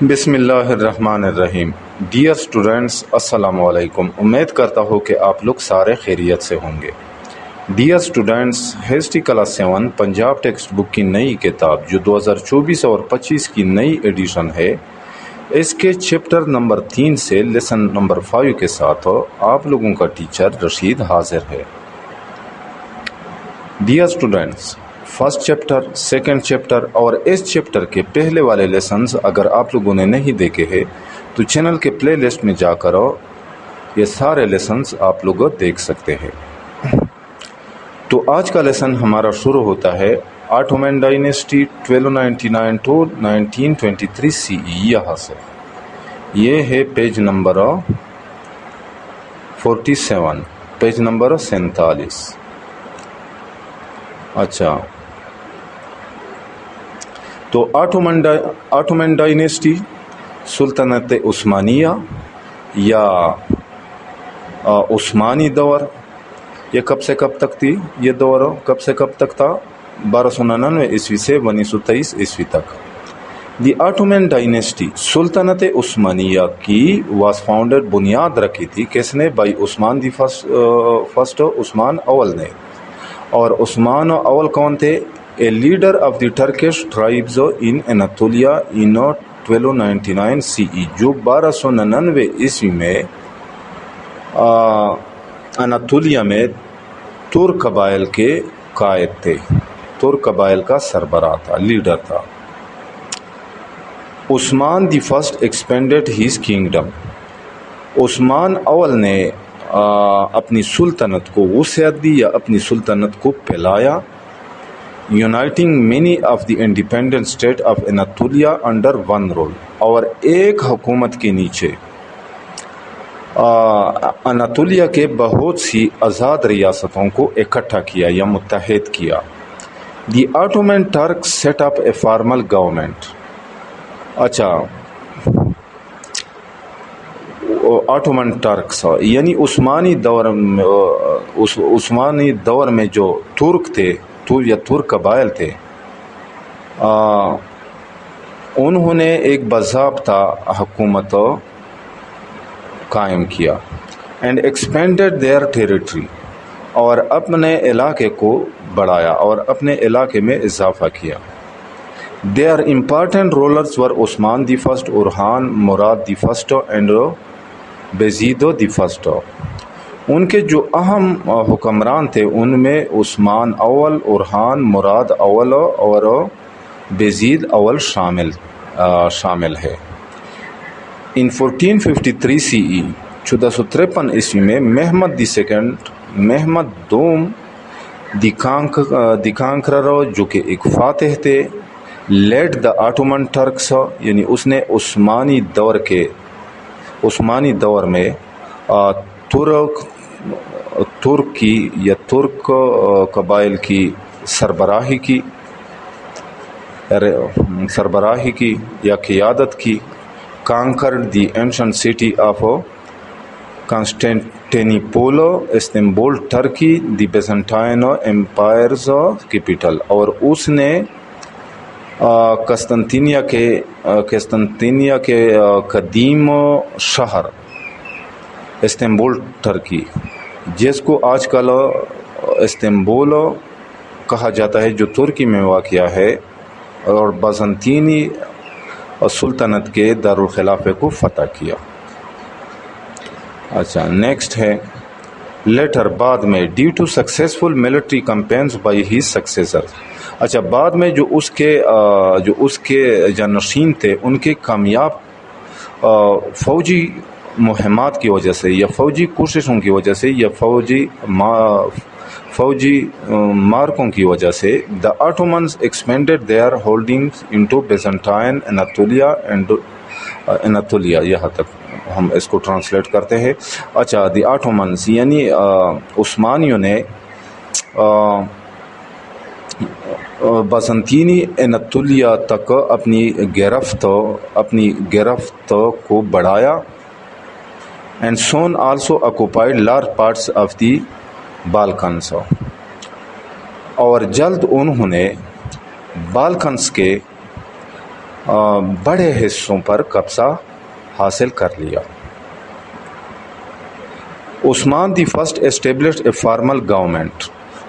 بسم اللہ الرحمن الرحیم۔ ڈیئر اسٹوڈنٹس، السلام علیکم۔ امید کرتا ہوں کہ آپ لوگ سارے خیریت سے ہوں گے۔ Dear students, history class 7 Punjab text book کی نئی کتاب جو 2024 اور 25 کی نئی ایڈیشن ہے، اس کے چیپٹر نمبر 3 سے لیسن نمبر 5 کے ساتھ آپ لوگوں کا ٹیچر رشید حاضر ہے۔ Dear students, first chapter, second chapter اور اس چیپٹر کے پہلے والے لیسنز اگر آپ لوگوں نے نہیں دیکھے ہیں تو چینل کے پلے لسٹ میں جا کر یہ سارے لیسنز آپ لوگ دیکھ سکتے ہیں۔ تو آج کا لیسن ہمارا شروع ہوتا ہے آٹومن ڈائنیسٹی 1299 ٹو 1923 CE یہاں سے۔ یہ ہے پیج نمبر 47، پیج نمبر 47۔ اچھا، تو آٹومن ڈائنیسٹی، سلطنت عثمانیہ یا عثمانی دور، یہ کب سے کب تک تھی؟ یہ دور کب سے کب تک تھا؟ 1299 عیسوی سے 1923 عیسوی تک۔ دی آٹومن ڈائنیسٹی، سلطنت عثمانیہ کی واز فاؤنڈڈ، بنیاد رکھی تھی کس نے؟ بائی عثمان دی فرسٹ، عثمان اول نے۔ اور عثمان اول کون تھے؟ A leader of the Turkish tribes in Anatolia in 1299 CE، جو 1299 عیسوی میں اناطولیہ میں ترک قبائل کے قائد تھے، ترک قبائل کا سربراہ تھا، لیڈر تھا۔ Osman the first expanded his kingdom, Osman اول نے اپنی سلطنت کو وسعت دی یا اپنی سلطنت کو پھیلایا، uniting many of the independent state of Anatolia under one rule, اور ایک حکومت کے نیچے اناطولیہ کے بہت سی آزاد ریاستوں کو اکٹھا کیا یا متحد کیا۔ The Ottoman Turk set up a formal government. اچھا، آٹومن ٹرکس یعنی عثمانی دور میں جو ترک تھے یا ترک قبائل تھے، انہوں نے ایک باضابطہ حکومت قائم کیا، اینڈ ایکسپینڈڈ دیئر ٹیریٹری، اور اپنے علاقے کو بڑھایا اور اپنے علاقے میں اضافہ کیا۔ Their important rulers were Osman the first, Orhan Murad the first, and Bayezid the first. ان کے جو اہم حکمران تھے ان میں عثمان اول، اورحان مراد اول اور بیزید اول شامل ہے۔ ان 1453 CE، 1453 عیسوی میں محمد دی سیکنڈ، محمد دوم دی کانکرر، جو کہ ایک فاتح تھے، لیڈ دا آٹومن ٹرکس، یعنی اس نے عثمانی دور میں ترک کی یا ترک قبائل کی سربراہی کی یا قیادت کی۔ Conquered the ancient city of Constantinople, Istanbul Turkey, the Byzantine empire's capital, اور اس نے قسطنطینیہ کے قدیم شہر استنبول ٹرکی، جس کو آج کل استنبول کہا جاتا ہے، جو ترکی میں واقع ہے، اور بازنطینی سلطنت کے دارالخلافے کو فتح کیا۔ اچھا، نیکسٹ ہے لیٹر، بعد میں، due to successful military campaigns by his successor. اچھا، بعد میں جو اس کے جانشین تھے، ان کے کامیاب فوجی مہمات کی وجہ سے یا فوجی کوششوں کی وجہ سے یا فوجی مارکوں کی وجہ سے، the Ottomans expanded their holdings into Byzantine Anatolia, یہاں تک ہم اس کو ٹرانسلیٹ کرتے ہیں۔ اچھا، دی آٹومنز یعنی عثمانیوں نے بازنطینی اناطولیہ تک اپنی گرفت کو بڑھایا، and soon also occupied large parts of the Balkans، اور جلد انہوں نے بالکنس کے بڑے حصوں پر قبضہ حاصل کر لیا. Osman the first established a formal government.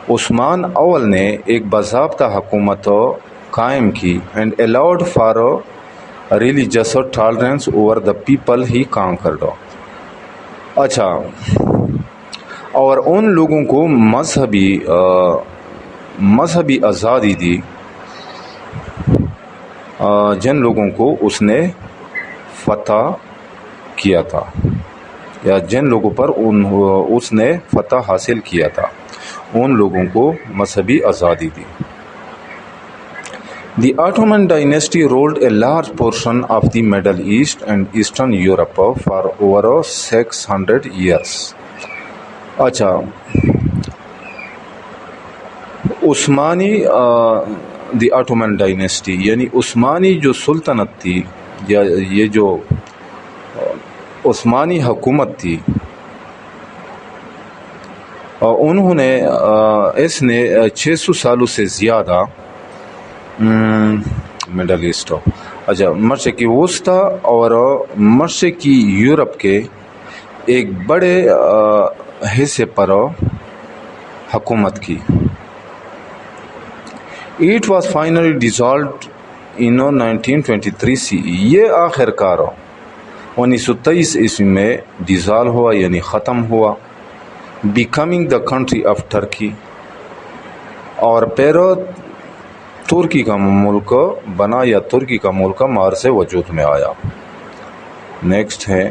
Osman اول نے ایک باضابطہ حکومت قائم کی. And allowed for religious tolerance over the people he conquered. اچھا، اور ان لوگوں کو مذہبی آزادی دی جن لوگوں کو اس نے فتح کیا تھا، یا جن لوگوں پر اس نے فتح حاصل کیا تھا، ان لوگوں کو مذہبی آزادی دی. The Ottoman dynasty ruled a large portion of the Middle East and Eastern Europe for over 600 years. اچھا، عثمانی دی آٹومن ڈائنیسٹی یعنی عثمانی جو سلطنت تھی، یا یہ جو عثمانی حکومت تھی، انہوں نے اس نے 600 سالوں سے زیادہ مڈل ایسٹ، اچھا، مشرقی وسطی اور مشرقی یورپ کے ایک بڑے حصے پر حکومت کی. It was finally dissolved in 1923 CE. یہ آخر کار 1923 عیسوی میں ڈیزالو ہوا، یعنی ختم ہوا. Becoming the country of Turkey، اور پھر ترکی کا ملک بنا، یا ترکی کا ملک مارس وجود میں آیا. نیکسٹ ہے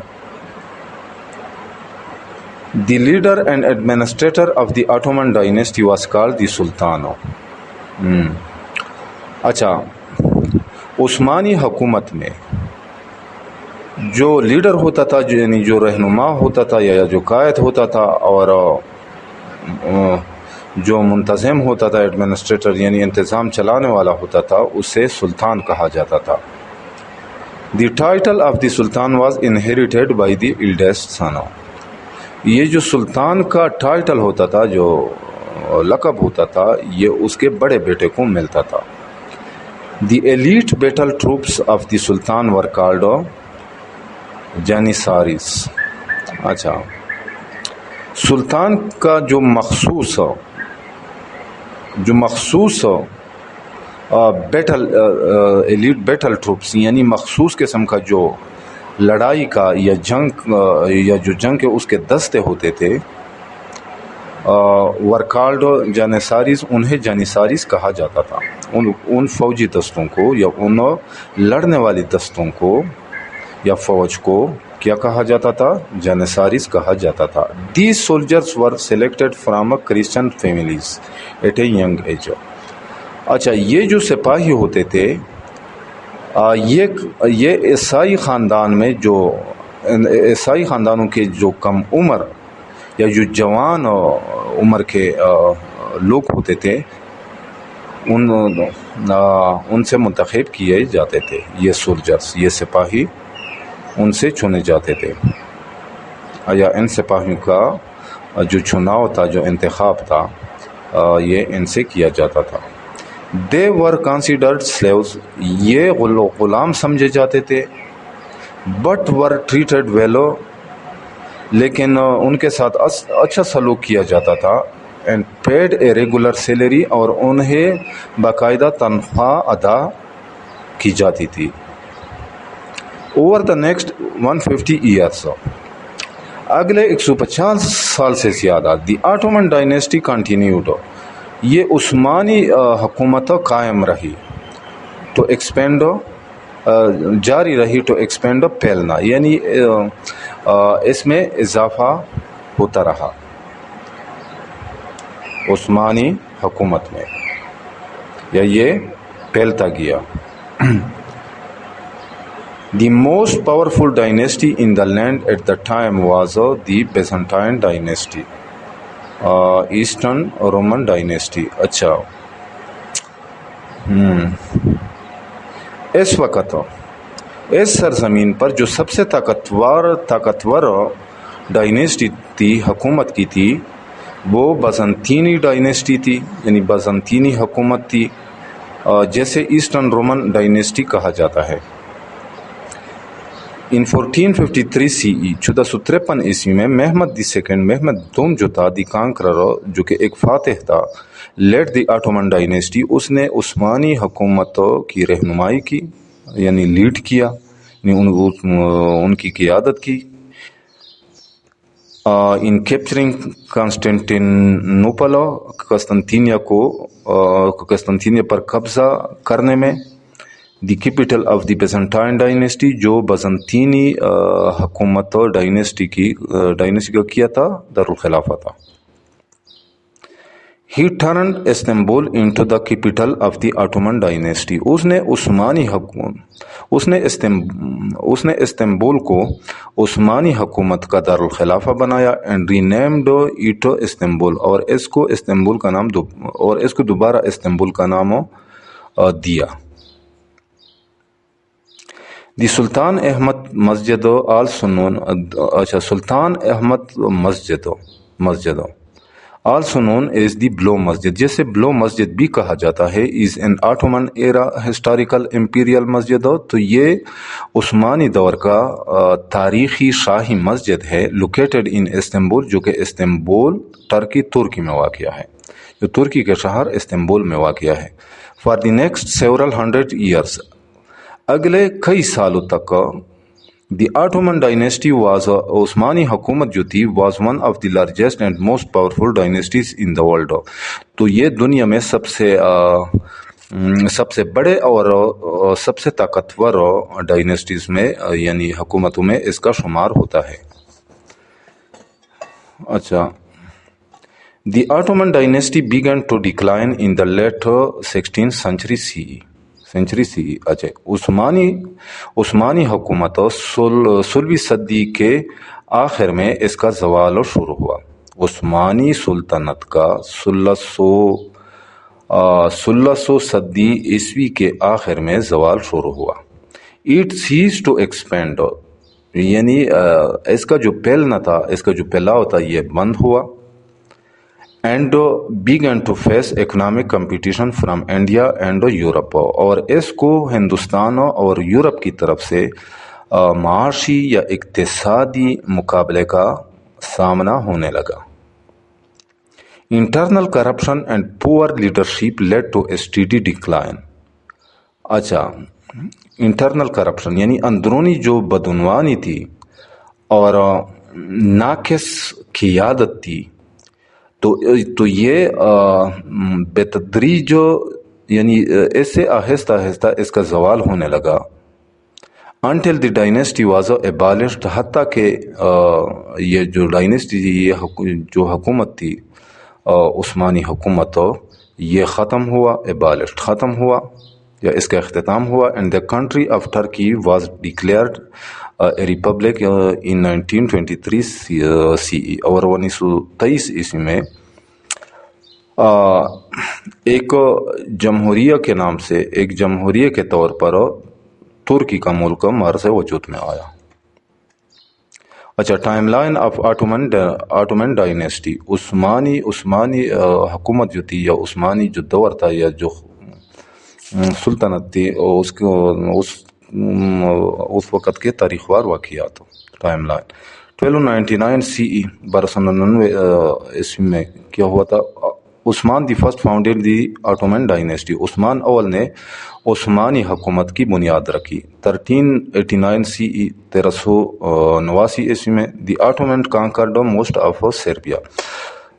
the leader and administrator of the Ottoman dynasty was called the sultan. اچھا، عثمانی حکومت میں جو لیڈر ہوتا تھا، یعنی جو رہنما ہوتا تھا یا جو قائد ہوتا تھا، اور جو منتظم ہوتا تھا، ایڈمنسٹریٹر یعنی انتظام چلانے والا ہوتا تھا، اسے سلطان کہا جاتا تھا. The title of the sultan was inherited by the eldest son. یہ جو سلطان کا ٹائٹل ہوتا تھا، جو لقب ہوتا تھا، یہ اس کے بڑے بیٹے کو ملتا تھا. The elite battle troops of the sultan were called Janissaries. اچھا، سلطان کا جو مخصوص بیٹل ایلیٹ بیٹل ٹروپس، یعنی مخصوص قسم کا جو لڑائی کا یا جنگ کے اس کے دستے ہوتے تھے، ورکالڈ جانیساریز، انہیں جانیساریز کہا جاتا تھا. ان فوجی دستوں کو یا ان لڑنے والی دستوں کو یا فوج کو کیا کہا جاتا تھا؟ جانیساریز کہا جاتا تھا. These soldiers were selected from Christian families at a young age. اچھا، یہ جو سپاہی ہوتے تھے، یہ عیسائی خاندان میں جو عیسائی خاندانوں کے جو کم عمر یا جو جوان عمر کے لوگ ہوتے تھے، ان سے منتخب کیے جاتے تھے. یہ سولجرز، یہ سپاہی ان سے چنے جاتے تھے، یا ان سپاہیوں کا جو چناؤ تھا، جو انتخاب تھا، یہ ان سے کیا جاتا تھا. They were considered slaves. یہ غلام سمجھے جاتے تھے. But were treated well. لیکن ان کے ساتھ اچھا سلوک کیا جاتا تھا. And paid a regular salary. اور انہیں باقاعدہ تنخواہ ادا کی جاتی تھی. Over the next 150 years. اگلے 150 سال سے زیادہ دی آٹومن ڈائنیسٹی کنٹینیوڈ. یہ عثمانی حکومت قائم رہی، تو ایکسپینڈ جاری رہی، تو ایکسپینڈ پھیلنا، یعنی اس میں اضافہ ہوتا رہا عثمانی حکومت میں، یا یہ پھیلتا گیا. The most powerful dynasty in the land at the time was the Byzantine dynasty, eastern Roman dynasty. اچھا، اس وقت اس سرزمین پر جو سب سے طاقتور ڈائنیسٹی تھی، حکومت کی تھی، وہ بازنطینی ڈائنیسٹی تھی، یعنی بازنطینی حکومت تھی. جیسے ایسٹرن رومن ڈائنیسٹی کہا جاتا ہے۔ ان 1453 سی ای 1453 عیسوی میں محمد دی سیکنڈ محمد دوم جو تھا دی کانکرر، جو کہ ایک فاتح تھا، لیڈ دی آٹومن ڈائنیسٹی، اس نے عثمانی حکومت کی رہنمائی کی، یعنی لیڈ کیا، ان کی قیادت کی، ان کیپچرنگ کانسٹینٹینوپل، قسطنطینیہ پر قبضہ کرنے میں، the capital of the Byzantine dynasty, جو بزنطینی حکومت ڈائنیسٹی کا کیا تھا، دارالخلافہ تھا۔ He turned Istanbul into the capital of the Ottoman dynasty. اس نے استنبول کو عثمانی حکومت کا دارالخلافہ بنایا and renamed it استنبول، اور اس کو دوبارہ استنبول کا نام دیا۔ دی سلطان احمد مسجد سلطان احمد مسجد also known as the بلو مسجد، جیسے بلو مسجد بھی کہا جاتا ہے، is an Ottoman era historical imperial مسجد، تو یہ عثمانی دور کا تاریخی شاہی مسجد ہے، located in استنبول، جو کہ استنبول ترکی میں واقع ہے، جو ترکی کے شہر استنبول میں واقع ہے۔ for the next several hundred years، اگلے کئی سالوں تک، دی آٹومن ڈائنیسٹی واز، عثمانی حکومت جو تھی، was one of the largest and most powerful dynasties in the world, تو یہ دنیا میں سب سے بڑے اور سب سے طاقتور ڈائنیسٹیز میں، یعنی حکومتوں میں اس کا شمار ہوتا ہے۔ اچھا، the Ottoman dynasty began to decline in the late 16th century CE۔ اچھا، عثمانی حکومت 16ویں صدی کے آخر میں اس کا زوال شروع ہوا۔ عثمانی سلطنت کا 1600 صدی عیسوی کے آخر میں زوال شروع ہوا۔ It ceased to expand، یعنی اس کا جو پھیلنا تھا، اس کا جو پھیلاؤ تھا، یہ بند ہوا۔ and began to face economic competition from India and Europe، اور اس کو ہندوستان اور یورپ کی طرف سے معاشی یا اقتصادی مقابلے کا سامنا ہونے لگا۔ Internal corruption and poor leadership led to a steady decline۔ اچھا، انٹرنل کرپشن یعنی اندرونی جو بدعنوانی تھی اور ناقص قیادت تھی، تو یہ بے تدریج، یعنی اس سے آہستہ آہستہ اس کا زوال ہونے لگا۔ until the dynasty was abolished، حتیٰ کہ یہ جو ڈائنیسٹی تھی، یہ جو حکومت تھی، عثمانی حکومت، یہ ختم ہوا، abolished ختم ہوا یا اس کا اختتام ہوا۔ and the country of Turkey was declared a republic in 1923 CE، اور 1923 عیسوی میں ایک جمہوریہ کے نام سے، ایک جمہوریہ کے طور پر ترکی کا ملک مرز وجود میں آیا۔ اچھا، time line of ottoman dynasty, Usmani حکومت جو تھی، یا عثمانی جو دور تھا، یا جو سلطنت تھی، اس وقت کے تاریخ وار واقعات، ٹائم لائن۔ 1299 CE 1299 عیسوی میں کیا ہوا تھا؟ Osman the first founded the Ottoman dynasty, Osman اول نے عثمانی حکومت کی بنیاد رکھی۔ 1389 CE 1389 عیسوی میں the Ottoman conquered most of Serbia,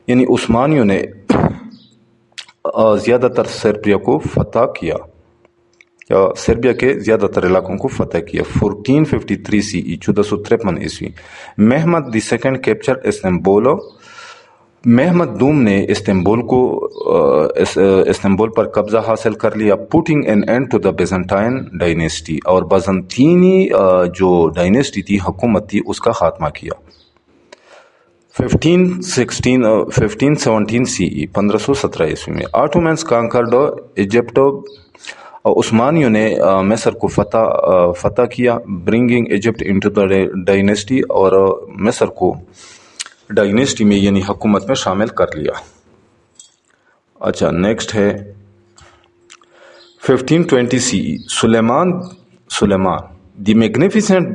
یعنی عثمانیوں نے زیادہ تر سربیا کو فتح کیا، سربیا کے زیادہ تر علاقوں کو فتح کیا۔ 1453 CE 1453 عیسوی Muhammad the second capture Istanbul, محمد دوم نے استنبول پر قبضہ حاصل کر لیا۔ Putting an end to the Byzantine dynasty, اور بازنطینی جو ڈائنیسٹی تھی، حکومت تھی، اس کا خاتمہ کیا۔ 1517 CE 1517 عیسوی میں آٹومنز کانکرڈ ایجپٹ، عثمانیوں نے مصر کو فتح کیا۔ Bringing Egypt into the dynasty, اور مصر کو ڈائنیسٹی میں یعنی حکومت میں شامل کر لیا۔ اچھا، نیکسٹ ہے 1520 CE سلیمان دی میگنیفیسنٹ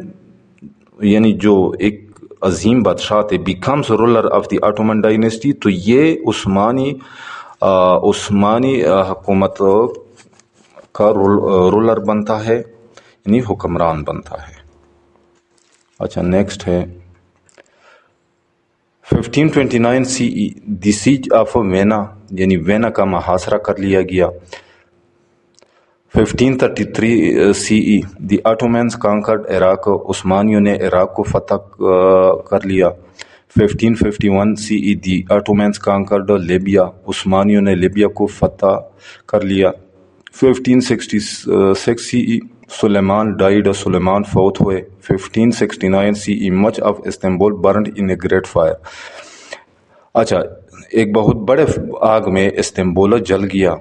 یعنی جو ایک عظیم بادشاہ تھے becomes ruler of the Ottoman dynasty, تو یہ عثمانی حکومت کا رولر بنتا ہے، یعنی حکمران بنتا ہے۔ اچھا نیکسٹ ہے 1529 CE دی سیج آف وینا، یعنی وینا کا محاصرہ کر لیا گیا۔ 1533 CE دی آٹومینز کانکرڈ عراق، عثمانیوں نے عراق کو فتح کر لیا۔ 1551 CE دی آٹومینز کانکرڈ لیبیا، عثمانیوں نے لیبیا کو فتح کر لیا۔ 1566 CE سلیمان ڈائیڈ، سلیمان فوت ہوئے۔ 1569 CE much of Istanbul burned in a great fire. اچھا ایک بہت بڑے آگ میں استنبول جل گیا۔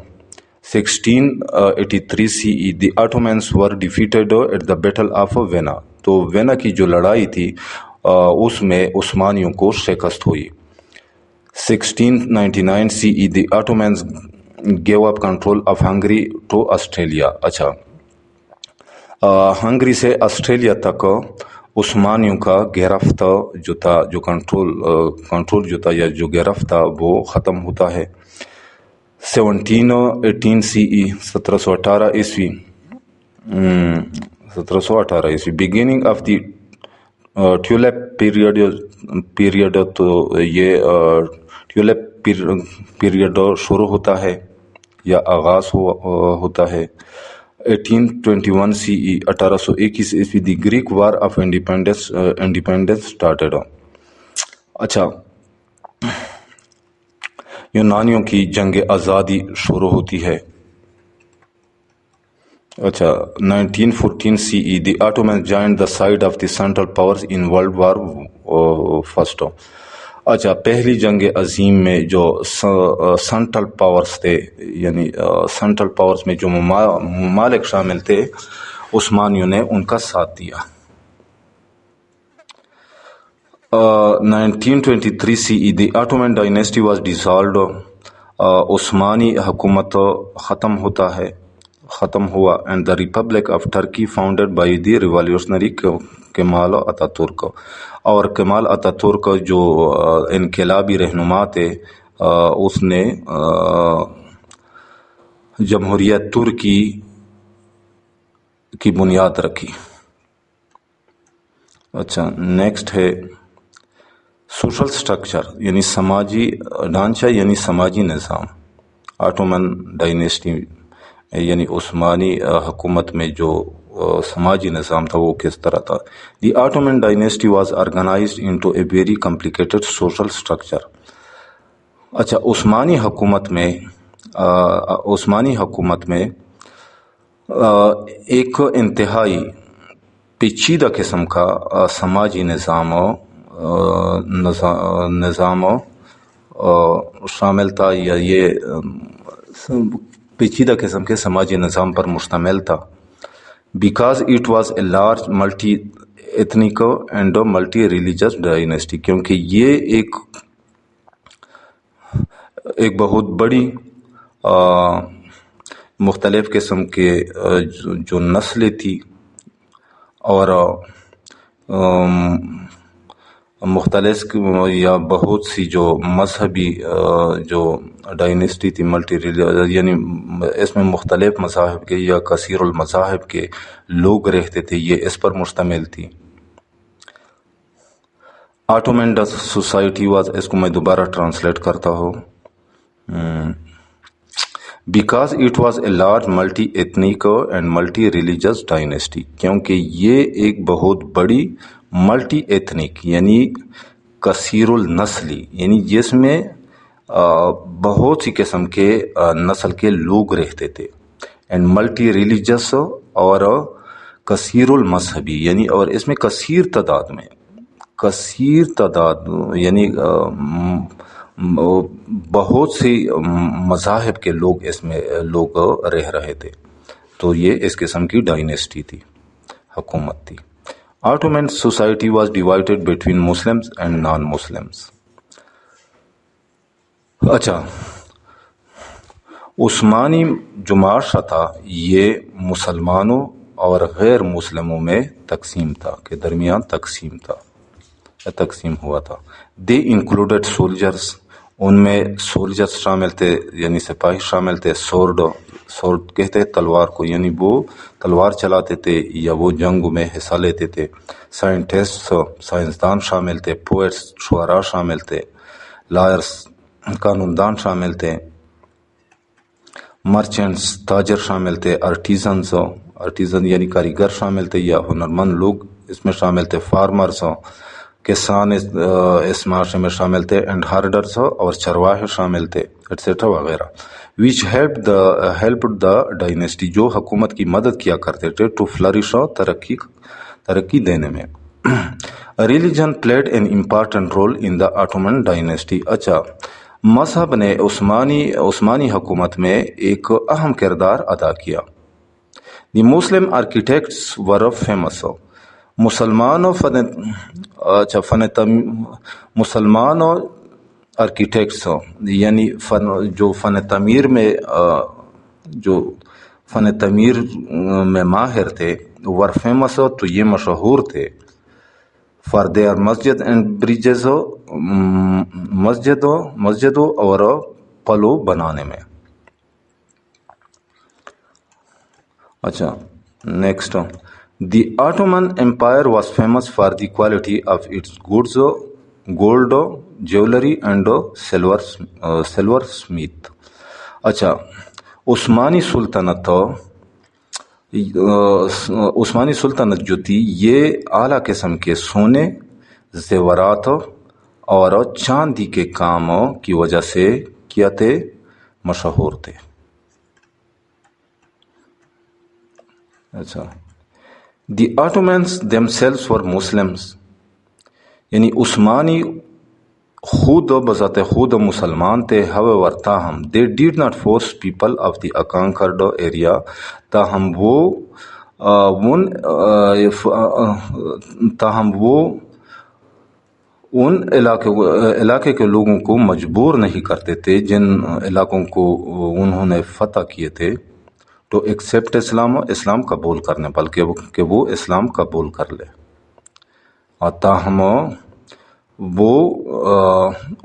1683 CE the Ottomans were defeated at the battle of Vienna, تو وینا کی جو لڑائی تھی اس میں عثمانیوں کو شکست ہوئی۔ 1699 CE the Ottomans gave up control of Hungary to Australia. اچھا ہنگری سے آسٹریلیا تک عثمانیوں کا گرفت جو تھا، جو کنٹرول جو تھا یا جو گرفت تھا وہ ختم ہوتا ہے۔ 1718 CE 1718 عیسوی 1718 عیسوی beginning of the tulip period, تو یہ ٹیولپ پیریڈ شروع ہوتا ہے یا آغاز ہوتا ہے۔ 1821 CE 1821 عیسوی the Greek war of independence started. اچھا یونانیوں کی جنگ آزادی شروع ہوتی ہے۔ اچھا 1914 CE the Ottoman joined the side of the central powers in world war first. اچھا پہلی جنگ عظیم میں جو سینٹرل پاورز تھے، یعنی سینٹرل پاورز میں جو ممالک شامل تھے، عثمانیوں نے ان کا ساتھ دیا۔ 1923 CE the Ottoman dynasty was dissolved, عثمانی حکومت ختم ہوا، and the republic of Turkey founded by the revolutionary Kemal Ataturk, اور کمال اتا ترک جو انقلابی رہنما تھے اس نے جمہوریہ ترکی کی بنیاد رکھی۔ اچھا نیکسٹ ہے سوشل سٹرکچر یعنی سماجی ڈھانچہ یعنی سماجی نظام۔ آٹومن ڈائنیسٹی یعنی عثمانی حکومت میں جو سماجی نظام تھا وہ کس طرح تھا۔ The Ottoman dynasty was organised into a very complicated social structure. اچھا عثمانی حکومت میں ایک انتہائی پیچیدہ قسم کا سماجی نظام شامل تھا، یا یہ پیچیدہ قسم کے سماجی نظام پر مشتمل تھا۔ Because it was a large multi ethnic and multi religious dynasty, کیونکہ یہ ایک بہت بڑی مختلف قسم کے جو نسلیں تھی اور مختلف یا بہت سی جو مذہبی جو ڈائنیسٹی تھی ملٹی یعنی اس میں مختلف مذاہب کے یا کثیر المذاہب کے لوگ رہتے تھے، یہ اس پر مشتمل تھی۔ آٹومن سوسائٹی واز، اس کو میں دوبارہ ٹرانسلیٹ کرتا ہوں، because it was a large multi ethnic and multi religious dynasty, کیونکہ یہ ایک بہت بڑی ملٹی ایتھنک یعنی کثیر النسلی، یعنی جس میں بہت سی قسم کے نسل کے لوگ رہتے تھے، اینڈ ملٹی ریلیجس اور کثیر المذہبی، یعنی اور اس میں کثیر تعداد یعنی بہت سی مذاہب کے لوگ اس میں رہ رہے تھے، تو یہ اس قسم کی ڈائنیسٹی تھی، حکومت تھی۔ Ottoman society was divided between Muslims and non Muslims. اچھا عثمانی جو معاشرہ تھا یہ مسلمانوں اور غیر مسلموں میں تقسیم تھا، کے درمیان تقسیم ہوا تھا۔ دے انکلوڈیڈ سولجرز، ان میں سولجرز شامل تھے یعنی سپاہی شامل تھے، سورڈ کہتے ہیں تلوار کو، یعنی وہ تلوار چلاتے تھے یا وہ جنگوں میں حصہ لیتے تھے۔ سائنٹسٹ، سائنسدان شامل تھے، پوئٹس شعراء شامل تھے، لائرز قانون دان شامل تھے، مرچنٹس تاجر شامل تھے، آرٹیزن یعنی کاریگر شامل تھے یا ہنرمند لوگ اس میں شامل تھے، فارمرز کسان اس معاشرے میں شامل تھے، اینڈ ہارڈرز اور چرواہے شامل تھے ایٹسیٹرا وغیرہ۔ ویچ ہیلپڈ دا ڈائنیسٹی، جو حکومت کی مدد کیا کرتے تھے، ٹو فلرش، ترقی دینے میں۔ Religion played an important role in the Ottoman dynasty, اچھا مذہب نے عثمانی حکومت میں ایک اہم کردار ادا کیا۔ دی مسلم آرکیٹیکٹس ور فیمس، مسلمان آرکیٹیکٹس یعنی جو فن تعمیر میں ماہر تھے، ور فیمس تو یہ مشہور تھے، فار دیئر مسجد اینڈ بریجز، مسجدوں اور پلوں بنانے میں۔ اچھا next, the Ottoman empire was famous for the quality of its goods, gold jewellery and silver smith. اچھا عثمانی سلطنت جو تھی یہ اعلیٰ قسم کے سونے، زیورات اور چاندی کے کام کی وجہ سے کیا تھے، مشہور تھے۔ اچھا دی آٹومنس themselves were Muslims، یعنی عثمانی خود بذات خود مسلمان تھے، however تاہم they did not force people of the conquered area، تاہم وہ ان علاقے کے لوگوں کو مجبور نہیں کرتے تھے جن علاقوں کو انہوں نے فتح کیے تھے، تو ایکسیپٹ اسلام قبول کرنے، بلکہ کہ وہ اسلام قبول کر لے، اور تاہم وہ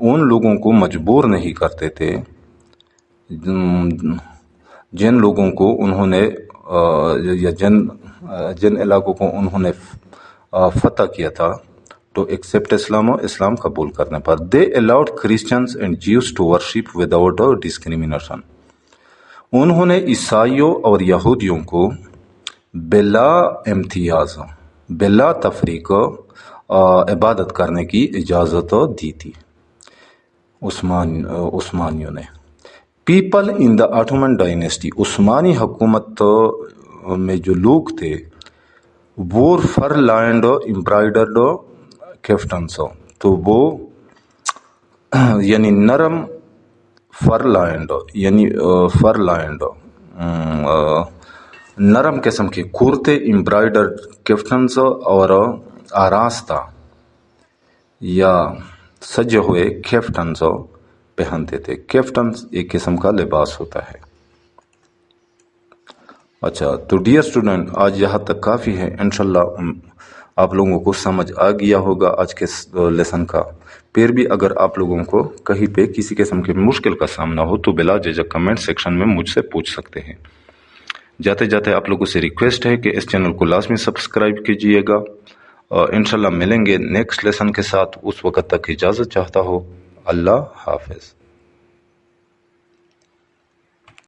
ان لوگوں کو مجبور نہیں کرتے تھے جن لوگوں کو انہوں نے یا جن علاقوں کو انہوں نے فتح کیا تھا، تو ایکسیپٹ اسلام قبول کرنے پر۔ They allowed Christians and Jews to worship without discrimination, انہوں نے عیسائیوں اور یہودیوں کو بلا امتیاز، بلا تفریق عبادت کرنے کی اجازت دی تھی عثمانیوں نے۔ People in the Ottoman dynasty, Usmani حکومت میں جو لوگ تھے، وور فر لائنڈ امبرائڈرڈ کیفٹنس، تو وہ یعنی نرم فر لائنڈ نرم قسم کے کرتے، امبرائڈرڈ کیفٹنس اور آراستہ یا سجے ہوئے کیفٹنس پہنتے تھے۔ کیفٹنس ایک قسم کا لباس ہوتا ہے۔ اچھا تو ڈیئر اسٹوڈنٹ، آج یہاں تک کافی ہے، انشاءاللہ آپ لوگوں کو سمجھ آ گیا ہوگا آج کے لیسن کا۔ پھر بھی اگر آپ لوگوں کو کہیں پہ کسی قسم کی مشکل کا سامنا ہو تو بلا جھجک کمنٹ سیکشن میں مجھ سے پوچھ سکتے ہیں۔ جاتے جاتے آپ لوگوں سے ریکویسٹ ہے کہ اس چینل کو لازمی سبسکرائب کیجئے گا۔ انشاءاللہ ملیں گے نیکسٹ لیسن کے ساتھ، اس وقت تک اجازت چاہتا ہوں۔ اللہ حافظ۔